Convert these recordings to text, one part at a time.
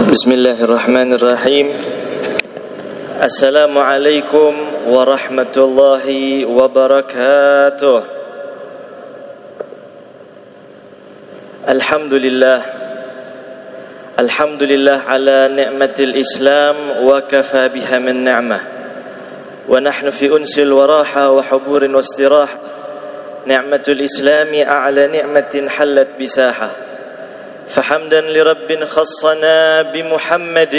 Bismillahirrahmanirrahim. Assalamualaikum warahmatullahi wabarakatuh. Alhamdulillah ala ni'matil Islam wa kafa biha min ni'mah. Wa nahnu fi unsil wa raha wa huburin wa istirah. Ni'matul Islami a'la ni'matin hallat bisaha. فحمدا لرب خصنا بمحمد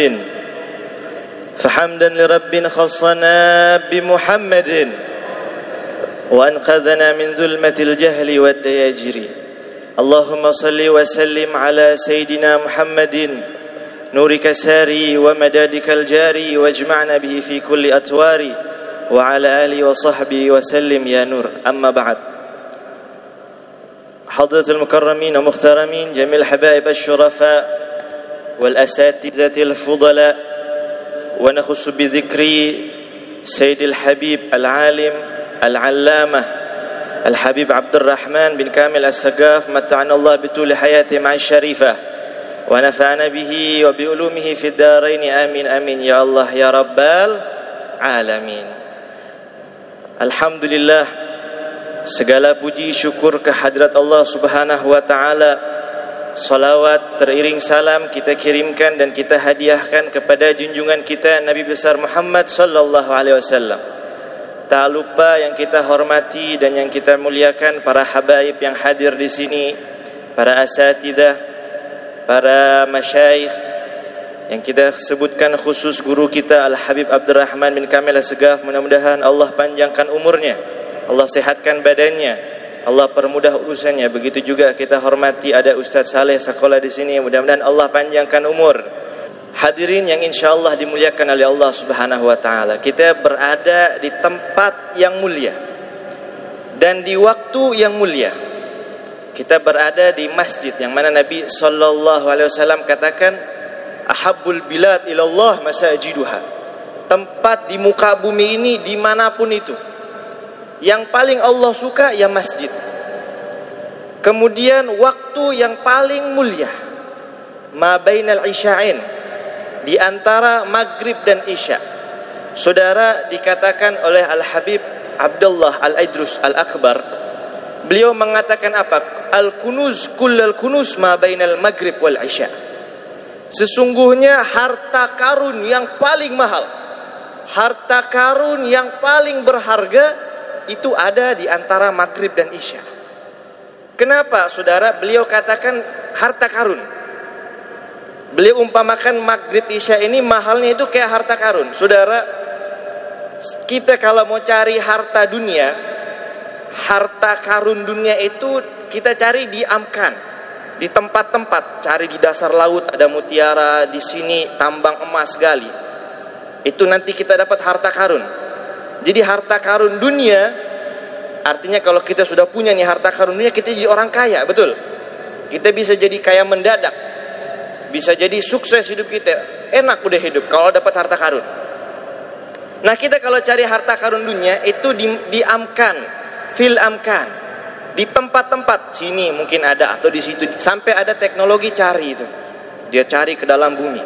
وأنقذنا من ظلمة الجهل والدياجر اللهم صل وسلم على سيدنا محمد نورك ساري ومدادك الجاري واجمعنا به في كل أتوار وعلى آله وصحبه وسلم يا نور. أما بعد. حضرة المكرمين ومخترمين جميع الحبائب الشرفاء والأساتذة الفضلاء، ونخص بذكر سيد الحبيب العالم العلامة الحبيب عبد الرحمن بن كامل السقاف، متعنا الله بطول حياته مع الشريفة ونفعنا به وبعلومه في الدارين آمين آمين يا الله يا رب العالمين. Alhamdulillah, segala puji syukur kehadrat Allah Subhanahu wa taala. Salawat teriring salam kita kirimkan dan kita hadiahkan kepada junjungan kita Nabi besar Muhammad sallallahu alaihi wasallam. Tak lupa yang kita hormati dan yang kita muliakan para habaib yang hadir di sini, para asatidzah, para masyayikh yang kita sebutkan khusus guru kita Al-Habib Abdurrahman bin Kamil As-Segaf. Mudah-mudahan Allah panjangkan umurnya, Allah sehatkan badannya, Allah permudah urusannya. Begitu juga kita hormati ada Ustaz Saleh sekolah di sini. Mudah-mudahan Allah panjangkan umur. Hadirin yang insyaallah dimuliakan oleh Allah Subhanahu wa taala. Kita berada di tempat yang mulia dan di waktu yang mulia. Kita berada di masjid yang mana Nabi sallallahu alaihi wasallam katakan ahabbul bilad ilallah masajiduha. Tempat di muka bumi ini dimanapun itu, yang paling Allah suka ya masjid. Kemudian waktu yang paling mulia ma bainal isya'in, di antara maghrib dan isya. Saudara, dikatakan oleh Al-Habib Abdullah Al-Idrus Al-Akbar, beliau mengatakan apa? Al-kunuz kullal kunuz ma bainal maghrib wal isya. Sesungguhnya harta karun yang paling mahal, harta karun yang paling berharga itu ada di antara maghrib dan isya. Kenapa saudara beliau katakan harta karun? Beliau umpamakan maghrib isya ini mahalnya itu kayak harta karun. Saudara, kita kalau mau cari harta dunia, harta karun dunia itu kita cari di Amkan, di tempat-tempat, cari di dasar laut ada mutiara, di sini tambang emas gali. Itu nanti kita dapat harta karun. Jadi harta karun dunia, artinya kalau kita sudah punya nih harta karun dunia, kita jadi orang kaya, betul? Kita bisa jadi kaya mendadak, bisa jadi sukses hidup kita, enak udah hidup kalau dapat harta karun. Nah, kita kalau cari harta karun dunia itu di Amkan, fil Amkan, di tempat-tempat sini mungkin ada atau di situ, sampai ada teknologi cari itu, dia cari ke dalam bumi.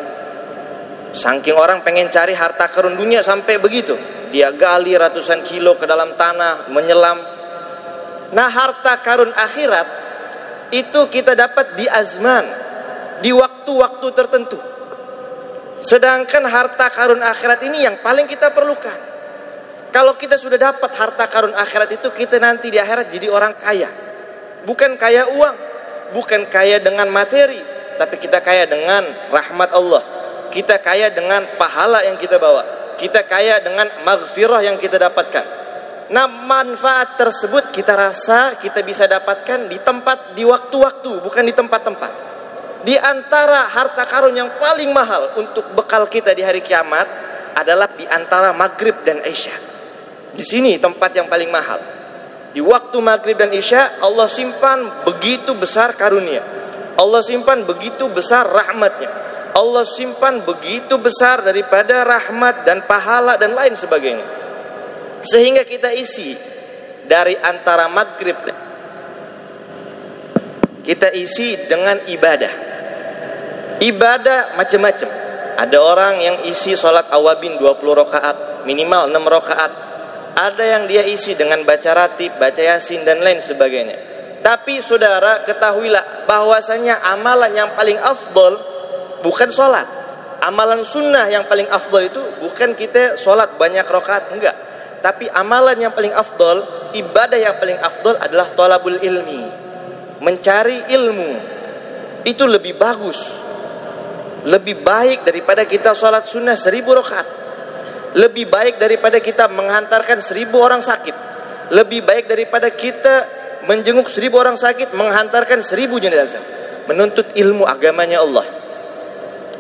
Saking orang pengen cari harta karun dunia sampai begitu, dia gali ratusan kilo ke dalam tanah, menyelam. Nah, harta karun akhirat itu kita dapat di azman, di waktu-waktu tertentu. Sedangkan harta karun akhirat ini yang paling kita perlukan. Kalau kita sudah dapat harta karun akhirat itu, kita nanti di akhirat jadi orang kaya. Bukan kaya uang, bukan kaya dengan materi, tapi kita kaya dengan rahmat Allah. Kita kaya dengan pahala yang kita bawa. Kita kaya dengan maghfirah yang kita dapatkan. Nah, manfaat tersebut kita rasa kita bisa dapatkan di tempat, di waktu-waktu, bukan di tempat-tempat. Di antara harta karun yang paling mahal untuk bekal kita di hari kiamat adalah di antara maghrib dan isya. Di sini tempat yang paling mahal. Di waktu maghrib dan isya, Allah simpan begitu besar karunia, Allah simpan begitu besar rahmatnya, Allah simpan begitu besar daripada rahmat dan pahala dan lain sebagainya. Sehingga kita isi dari antara maghrib kita isi dengan ibadah. Ibadah macam-macam. Ada orang yang isi sholat awabin 20 rakaat, minimal 6 rakaat. Ada yang dia isi dengan baca ratib, baca yasin dan lain sebagainya. Tapi saudara, ketahuilah bahwasanya amalan yang paling afdol bukan sholat. Amalan sunnah yang paling afdol itu bukan kita sholat banyak rakaat, enggak. Tapi amalan yang paling afdol, ibadah yang paling afdol adalah thalabul ilmi, mencari ilmu. Itu lebih bagus, lebih baik daripada kita sholat sunnah 1000 rakaat, lebih baik daripada kita menghantarkan 1000 orang sakit, lebih baik daripada kita menjenguk 1000 orang sakit, menghantarkan 1000 jenazah. Menuntut ilmu agamanya Allah.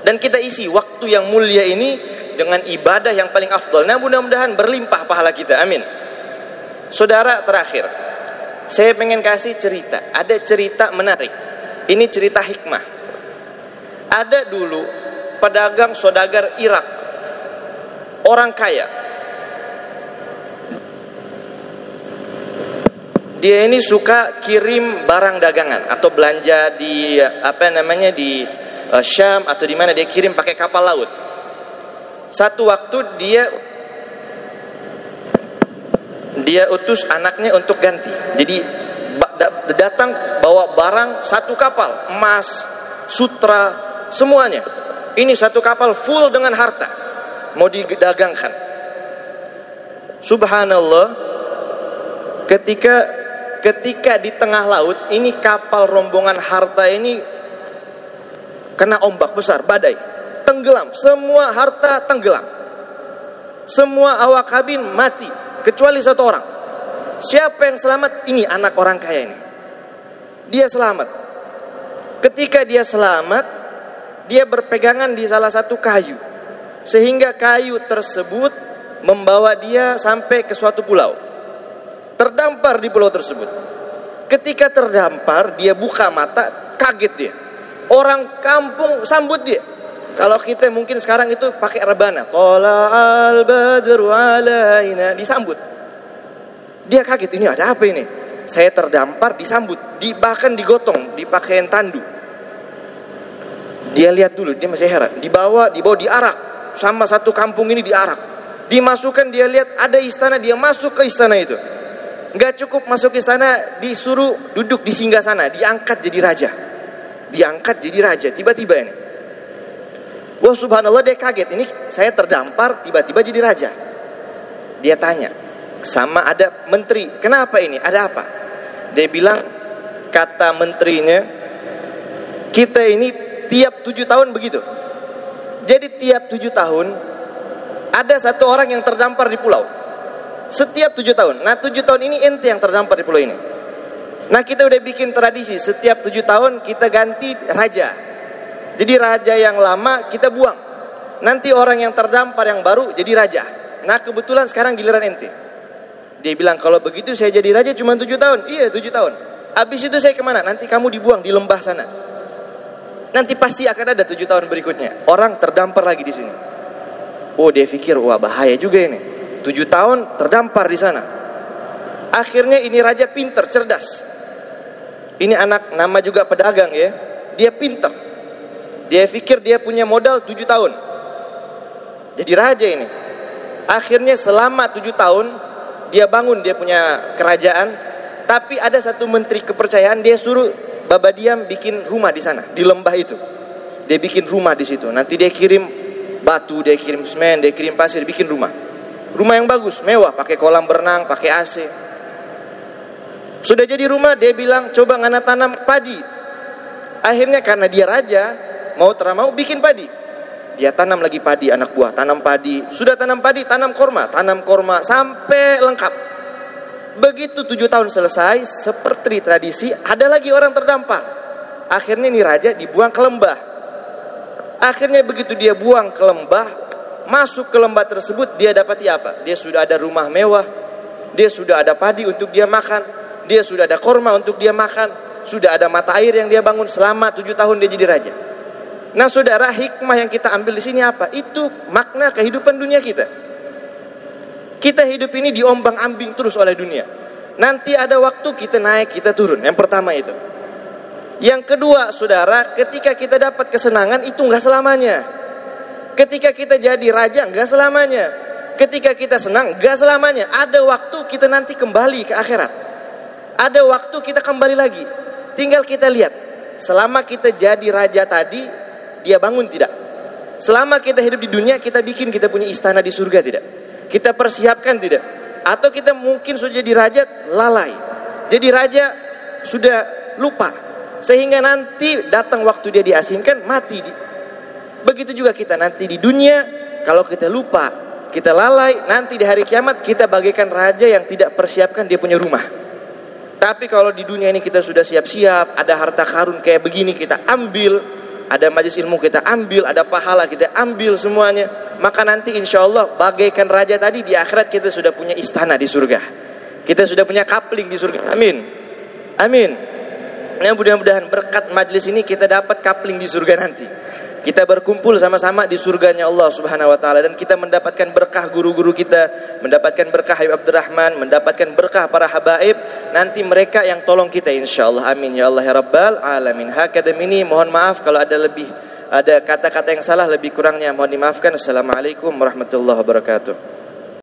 Dan kita isi waktu yang mulia ini dengan ibadah yang paling afdol. Nah, mudah-mudahan berlimpah pahala kita. Amin. Saudara, terakhir saya pengen kasih cerita. Ada cerita menarik. Ini cerita hikmah. Ada dulu pedagang saudagar Irak, orang kaya. Dia ini suka kirim barang dagangan atau belanja di di Syam atau di mana, dia kirim pakai kapal laut. Satu waktu dia utus anaknya untuk ganti. Jadi datang bawa barang satu kapal, emas, sutra, semuanya. Ini satu kapal full dengan harta, mau didagangkan. Subhanallah, ketika di tengah laut, ini kapal rombongan harta ini kena ombak besar, badai, tenggelam, semua harta tenggelam, semua awak kabin mati kecuali satu orang. Siapa yang selamat? Ini anak orang kaya ini. Dia selamat. Ketika dia selamat, dia berpegangan di salah satu kayu, sehingga kayu tersebut membawa dia sampai ke suatu pulau. Terdampar di pulau tersebut. Ketika terdampar, dia buka mata, kaget dia. Orang kampung sambut dia. Kalau kita mungkin sekarang itu pakai rebana, Thala'al badru alaina, disambut. Dia kaget, ini ada apa ini? Saya terdampar, disambut, bahkan digotong, dipakaiin tandu. Dia lihat dulu, dia masih heran. Dibawa diarak, sama satu kampung ini diarak. Dimasukkan, dia lihat ada istana, dia masuk ke istana itu. Enggak cukup masuk istana, disuruh duduk di singgasana, diangkat jadi raja. Diangkat jadi raja, tiba-tiba ini. Wah, subhanallah, dia kaget. Ini saya terdampar, tiba-tiba jadi raja. Dia tanya sama ada menteri, kenapa ini? Ada apa? Dia bilang, kata menterinya, kita ini tiap 7 tahun begitu. Jadi tiap 7 tahun ada satu orang yang terdampar di pulau. Setiap 7 tahun. Nah, 7 tahun ini ente yang terdampar di pulau ini. Nah, kita udah bikin tradisi, setiap 7 tahun kita ganti raja. Jadi raja yang lama kita buang. Nanti orang yang terdampar yang baru jadi raja. Nah, kebetulan sekarang giliran ente. Dia bilang, kalau begitu saya jadi raja cuma 7 tahun. Iya, 7 tahun. Habis itu saya kemana? Nanti kamu dibuang di lembah sana. Nanti pasti akan ada 7 tahun berikutnya. Orang terdampar lagi di sini. Oh, dia pikir, wah bahaya juga ini. 7 tahun terdampar di sana. Akhirnya ini raja pinter, cerdas. Ini anak nama juga pedagang ya. Dia pinter. Dia pikir dia punya modal 7 tahun. Jadi raja ini. Akhirnya selama 7 tahun dia bangun dia punya kerajaan. Tapi ada satu menteri kepercayaan, dia suruh Baba Diam bikin rumah di sana, di lembah itu. Dia bikin rumah di situ. Nanti dia kirim batu, dia kirim semen, dia kirim pasir, bikin rumah. Rumah yang bagus, mewah, pakai kolam berenang, pakai AC. Sudah jadi rumah, dia bilang, coba ngana tanam padi. Akhirnya karena dia raja, mau teramau bikin padi. Dia tanam lagi padi, anak buah, tanam padi. Sudah tanam padi, tanam korma, sampai lengkap. Begitu 7 tahun selesai, seperti tradisi, ada lagi orang terdampar. Akhirnya ini raja dibuang ke lembah. Akhirnya begitu dia buang ke lembah, masuk ke lembah tersebut, dia dapati apa? Dia sudah ada rumah mewah, dia sudah ada padi untuk dia makan, dia sudah ada korma untuk dia makan, sudah ada mata air yang dia bangun. Selama 7 tahun dia jadi raja. Nah saudara, hikmah yang kita ambil di sini apa? Itu makna kehidupan dunia kita. Kita hidup ini diombang-ambing terus oleh dunia. Nanti ada waktu kita naik, kita turun. Yang pertama itu. Yang kedua, saudara, ketika kita dapat kesenangan itu enggak selamanya. Ketika kita jadi raja enggak selamanya. Ketika kita senang enggak selamanya. Ada waktu kita nanti kembali ke akhirat. Ada waktu kita kembali lagi. Tinggal kita lihat, selama kita jadi raja tadi, dia bangun tidak? Selama kita hidup di dunia, kita bikin kita punya istana di surga tidak? Kita persiapkan tidak? Atau kita mungkin sudah jadi raja lalai. Jadi raja sudah lupa, sehingga nanti datang waktu dia diasingkan, mati. Begitu juga kita nanti di dunia, kalau kita lupa, kita lalai, nanti di hari kiamat kita bagaikan raja yang tidak persiapkan dia punya rumah. Tapi kalau di dunia ini kita sudah siap-siap, ada harta karun kayak begini kita ambil, ada majelis ilmu kita ambil, ada pahala kita ambil semuanya, maka nanti insya Allah bagaikan raja tadi, di akhirat kita sudah punya istana di surga, kita sudah punya kapling di surga. Amin, amin. Nah, mudah-mudahan berkat majelis ini kita dapat kapling di surga nanti. Kita berkumpul sama-sama di surganya Allah Subhanahu wa taala, dan kita mendapatkan berkah guru-guru kita, mendapatkan berkah Habib Abdurrahman, mendapatkan berkah para habaib, nanti mereka yang tolong kita insyaallah. Amin ya Allah ya rabbal alamin. Hakadam ini, mohon maaf kalau ada kata-kata yang salah, lebih kurangnya mohon dimaafkan. Assalamualaikum warahmatullahi wabarakatuh.